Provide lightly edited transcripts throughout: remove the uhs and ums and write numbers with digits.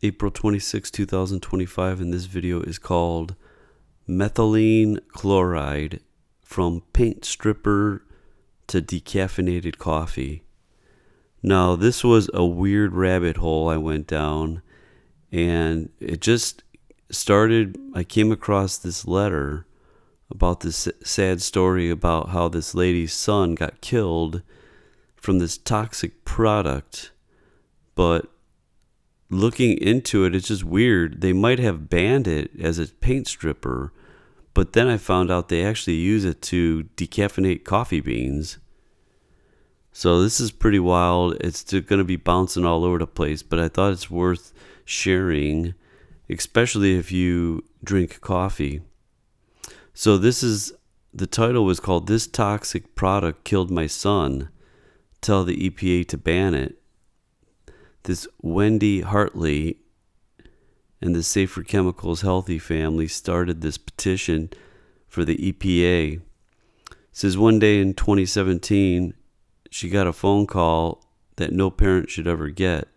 April 26, 2025, and this video is called Methylene Chloride from Paint Stripper to Decaffeinated Coffee. Now, this was a weird rabbit hole I went down, and it just started. I came across this letter about this sad story about how this lady's son got killed from this toxic product, but looking into it, it's just weird. They might have banned it as a paint stripper, but then I found out they actually use it to decaffeinate coffee beans. So this is pretty wild. It's going to be bouncing all over the place, but I thought it's worth sharing, especially if you drink coffee. So the title was called "This Toxic Product Killed My Son. Tell the EPA to ban it." This Wendy Hartley and the Safer Chemicals Healthy family started this petition for the EPA. It says one day in 2017, she got a phone call that no parent should ever get.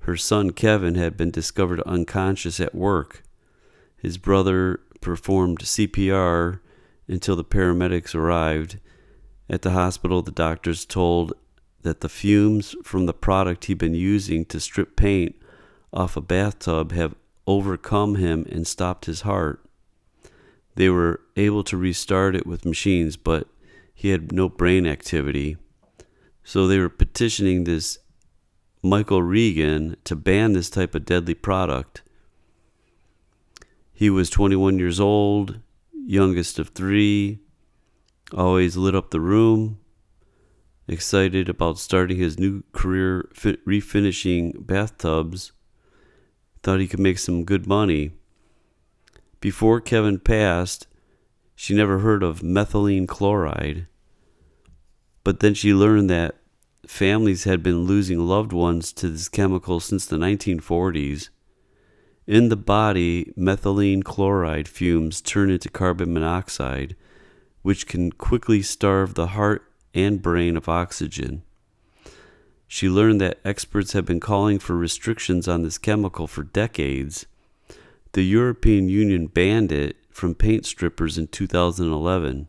Her son Kevin had been discovered unconscious at work. His brother performed CPR until the paramedics arrived. At the hospital, the doctors told that the fumes from the product he'd been using to strip paint off a bathtub have overcome him and stopped his heart. They were able to restart it with machines, but he had no brain activity. So they were petitioning this Michael Regan to ban this type of deadly product. He was 21 years old, youngest of three, always lit up the room, excited about starting his new career refinishing bathtubs, thought he could make some good money. Before Kevin passed, she never heard of methylene chloride, but then she learned that families had been losing loved ones to this chemical since the 1940s. In the body, methylene chloride fumes turn into carbon monoxide, which can quickly starve the heart and brain of oxygen. She learned that experts have been calling for restrictions on this chemical for decades. The European Union banned it from paint strippers in 2011.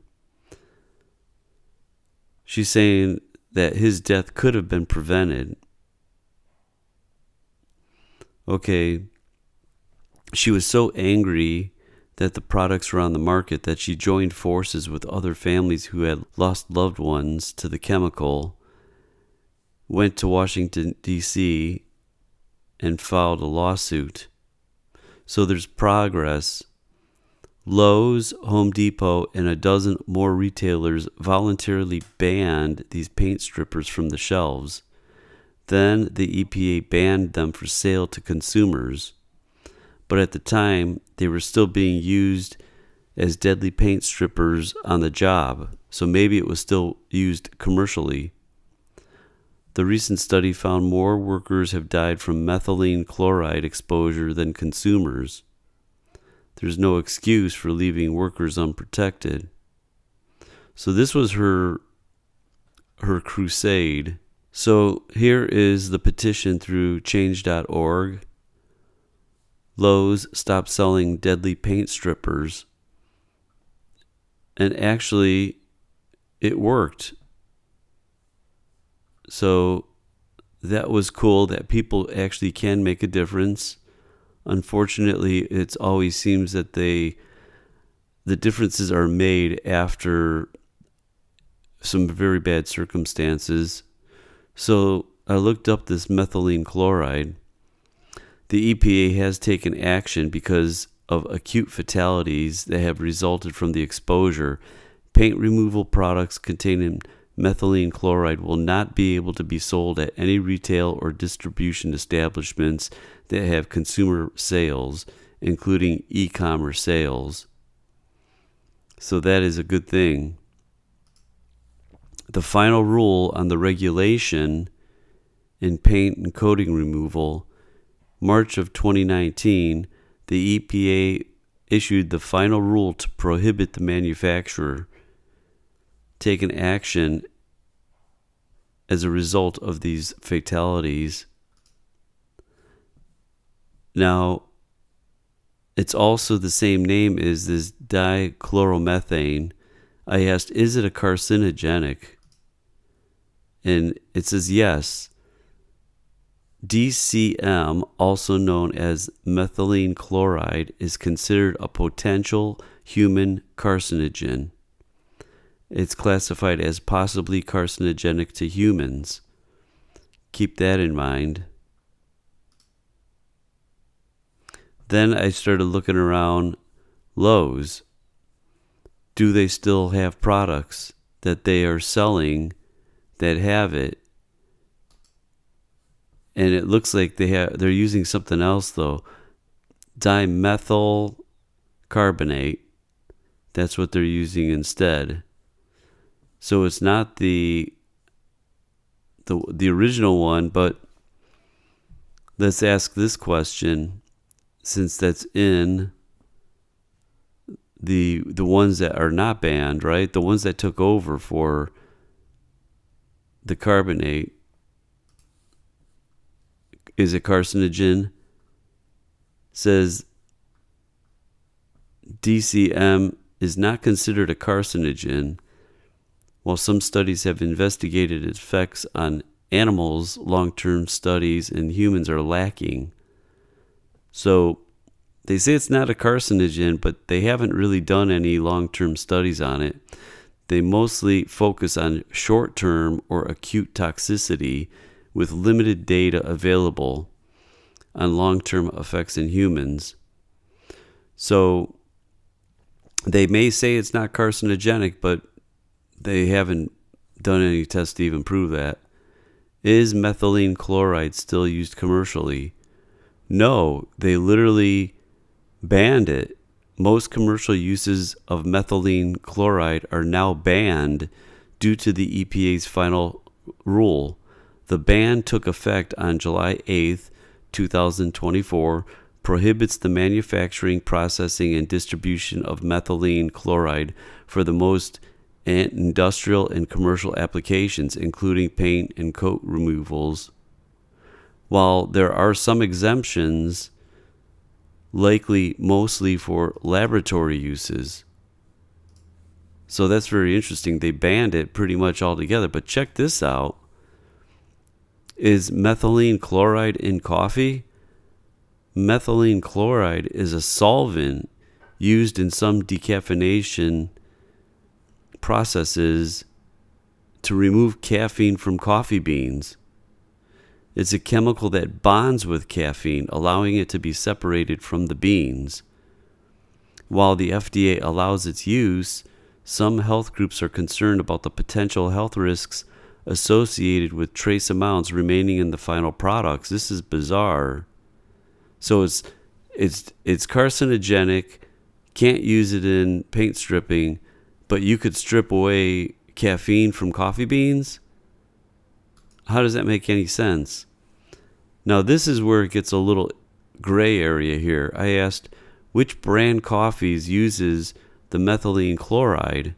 She's saying that his death could have been prevented. Okay, she was so angry that the products were on the market that she joined forces with other families who had lost loved ones to the chemical, went to Washington, D.C., and filed a lawsuit. So there's progress. Lowe's, Home Depot, and a dozen more retailers voluntarily banned these paint strippers from the shelves. Then the EPA banned them for sale to consumers. But at the time, they were still being used as deadly paint strippers on the job, so maybe it was still used commercially. The recent study found more workers have died from methylene chloride exposure than consumers. There's no excuse for leaving workers unprotected. So this was her crusade. So here is the petition through change.org. Lowe's stopped selling deadly paint strippers. And actually, it worked. So that was cool that people actually can make a difference. Unfortunately, it always seems that the differences are made after some very bad circumstances. So I looked up this methylene chloride. The EPA has taken action because of acute fatalities that have resulted from the exposure. Paint removal products containing methylene chloride will not be able to be sold at any retail or distribution establishments that have consumer sales, including e-commerce sales. So that is a good thing. The final rule on the regulation in paint and coating removal, March of 2019, the EPA issued the final rule to prohibit the manufacturer taking action as a result of these fatalities. Now, it's also the same name as this dichloromethane. I asked, is it a carcinogenic? And it says yes. DCM, also known as methylene chloride, is considered a potential human carcinogen. It's classified as possibly carcinogenic to humans. Keep that in mind. Then I started looking around Lowe's. Do they still have products that they are selling that have it? And it looks like they're using something else though. Dimethyl carbonate. That's what they're using instead. So it's not the original one, but let's ask this question, since that's in the ones that are not banned, right? The ones that took over for the carbonate. Is it carcinogen? Says DCM is not considered a carcinogen. While some studies have investigated its effects on animals, long-term studies in humans are lacking. So they say it's not a carcinogen, but they haven't really done any long-term studies on it. They mostly focus on short-term or acute toxicity with limited data available on long-term effects in humans. So they may say it's not carcinogenic, but they haven't done any tests to even prove that. Is methylene chloride still used commercially? No, they literally banned it. Most commercial uses of methylene chloride are now banned due to the EPA's final rule. The ban took effect on July 8th, 2024, prohibits the manufacturing, processing, and distribution of methylene chloride for the most industrial and commercial applications, including paint and coat removals. While there are some exemptions, likely mostly for laboratory uses. So that's very interesting. They banned it pretty much altogether. But check this out. Is methylene chloride in coffee? Methylene chloride is a solvent used in some decaffeination processes to remove caffeine from coffee beans. It's a chemical that bonds with caffeine, allowing it to be separated from the beans. While the FDA allows its use, some health groups are concerned about the potential health risks associated with trace amounts remaining in the final products. This is bizarre. So it's carcinogenic, can't use it in paint stripping, but you could strip away caffeine from coffee beans? How does that make any sense? Now, this is where it gets a little gray area here. I asked which brand coffees uses the methylene chloride.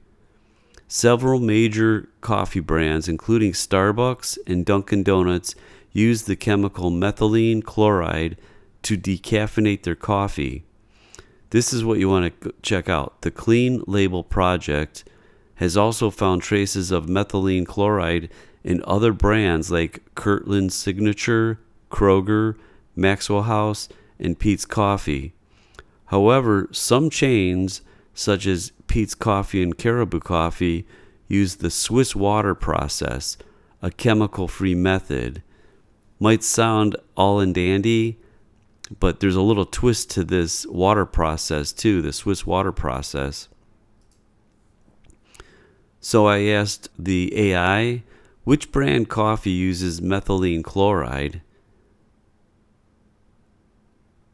Several major coffee brands, including Starbucks and Dunkin' Donuts, use the chemical methylene chloride to decaffeinate their coffee. This is what you want to check out. The Clean Label Project has also found traces of methylene chloride in other brands like Kirkland Signature, Kroger, Maxwell House, and Peet's Coffee. However, some chains, such as Peet's Coffee and Caribou Coffee, use the Swiss water process, a chemical-free method. Might sound all and dandy, but there's a little twist to this water process too, the Swiss water process. So I asked the AI, which brand coffee uses methylene chloride?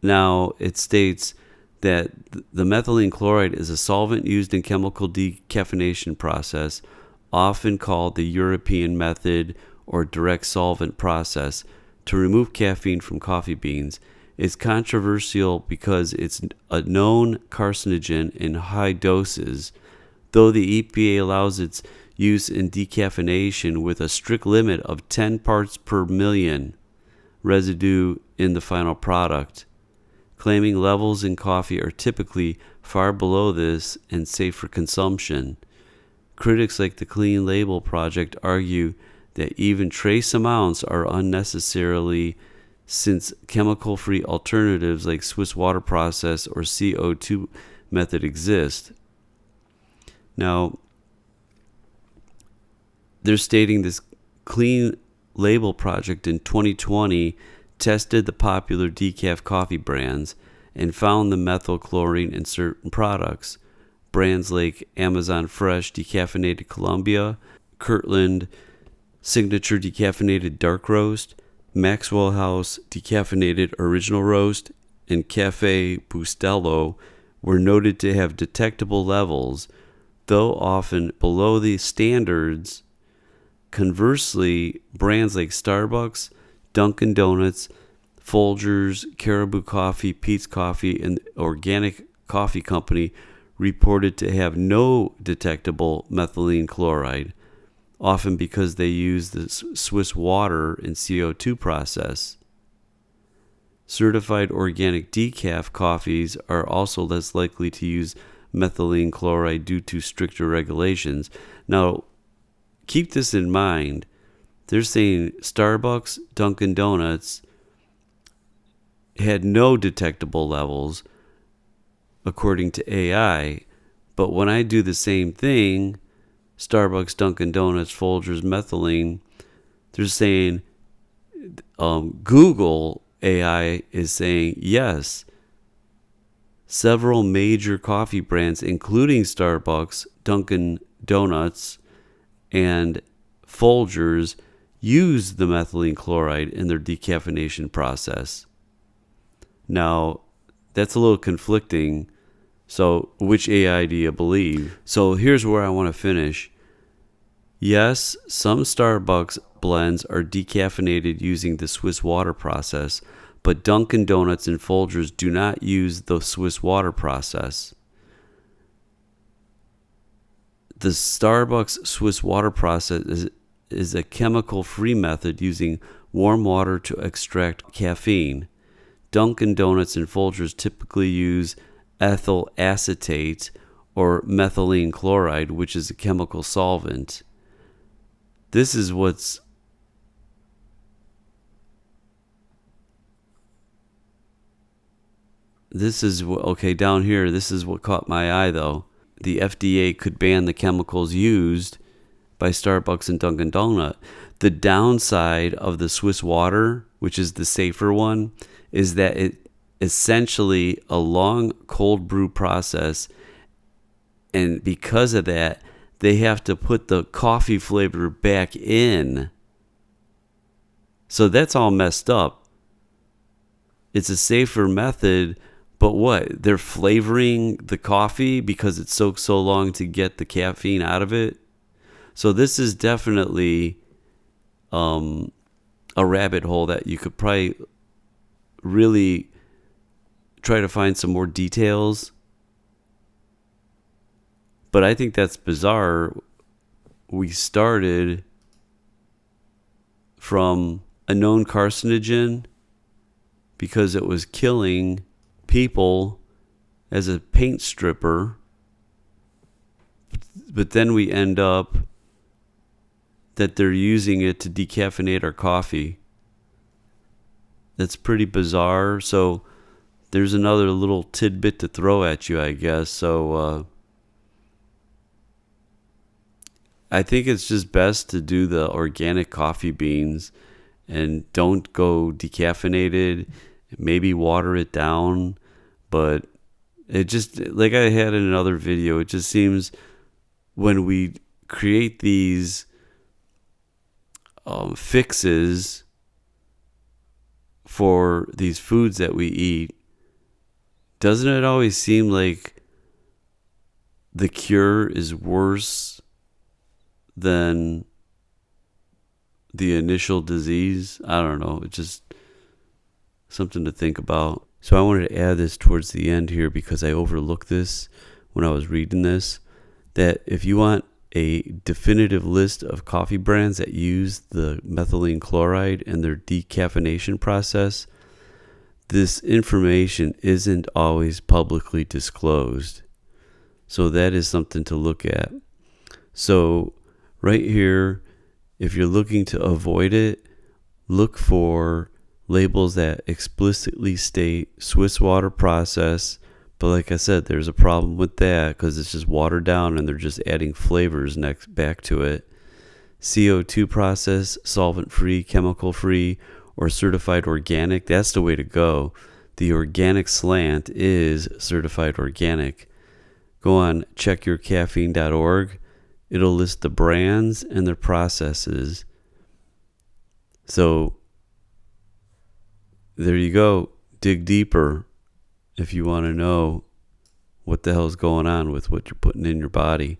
Now, it states that the methylene chloride is a solvent used in chemical decaffeination process, often called the European method or direct solvent process, to remove caffeine from coffee beans. It's controversial because it's a known carcinogen in high doses, though the EPA allows its use in decaffeination with a strict limit of 10 parts per million residue in the final product. claiming levels in coffee are typically far below this and safe for consumption. Critics like the Clean Label Project argue that even trace amounts are unnecessarily, since chemical-free alternatives like Swiss water process or CO2 method exist. Now, they're stating this Clean Label Project in 2020 tested the popular decaf coffee brands and found the methyl chlorine in certain products. Brands like Amazon Fresh Decaffeinated Columbia, Kirtland Signature Decaffeinated Dark Roast, Maxwell House Decaffeinated Original Roast, and Cafe Bustelo were noted to have detectable levels, though often below the standards. Conversely, brands like Starbucks, Dunkin' Donuts, Folgers, Caribou Coffee, Peet's Coffee, and Organic Coffee Company reported to have no detectable methylene chloride, often because they use the Swiss water and CO2 process. Certified organic decaf coffees are also less likely to use methylene chloride due to stricter regulations. Now, keep this in mind. They're saying Starbucks, Dunkin' Donuts had no detectable levels according to AI, but when I do the same thing, Starbucks, Dunkin' Donuts, Folgers, methylene, they're saying Google AI is saying yes. Several major coffee brands, including Starbucks, Dunkin' Donuts, and Folgers, use the methylene chloride in their decaffeination process. Now, that's a little conflicting. So, which AI do you believe? So, here's where I want to finish. Yes, some Starbucks blends are decaffeinated using the Swiss water process, but Dunkin' Donuts and Folgers do not use the Swiss water process. The Starbucks Swiss water process is a chemical-free method using warm water to extract caffeine. Dunkin' Donuts and Folgers typically use ethyl acetate or methylene chloride, which is a chemical solvent. This is what's down here, this is what caught my eye though. The FDA could ban the chemicals used by Starbucks and Dunkin' Donut. The downside of the Swiss water, which is the safer one, is that it essentially a long cold brew process, and because of that, they have to put the coffee flavor back in. So that's all messed up. It's a safer method, but what? They're flavoring the coffee because it soaks so long to get the caffeine out of it. So this is definitely a rabbit hole that you could probably really try to find some more details. But I think that's bizarre. We started from a known carcinogen because it was killing people as a paint stripper. But then we end up that they're using it to decaffeinate our coffee. That's pretty bizarre. So there's another little tidbit to throw at you, I guess. So I think it's just best to do the organic coffee beans and don't go decaffeinated. Maybe water it down. But it just, like I had in another video, it just seems when we create these fixes for these foods that we eat, doesn't it always seem like the cure is worse than the initial disease? I don't know. It's just something to think about. So I wanted to add this towards the end here because I overlooked this when I was reading this, that if you want a definitive list of coffee brands that use the methylene chloride in their decaffeination process, this information isn't always publicly disclosed. So that is something to look at. So right here, if you're looking to avoid it, look for labels that explicitly state Swiss water process. But like I said, there's a problem with that because it's just watered down and they're just adding flavors back to it. CO2 process, solvent free, chemical free, or certified organic. That's the way to go. The organic slant is certified organic. Go on checkyourcaffeine.org. It'll list the brands and their processes. So there you go. Dig deeper if you want to know what the hell's going on with what you're putting in your body.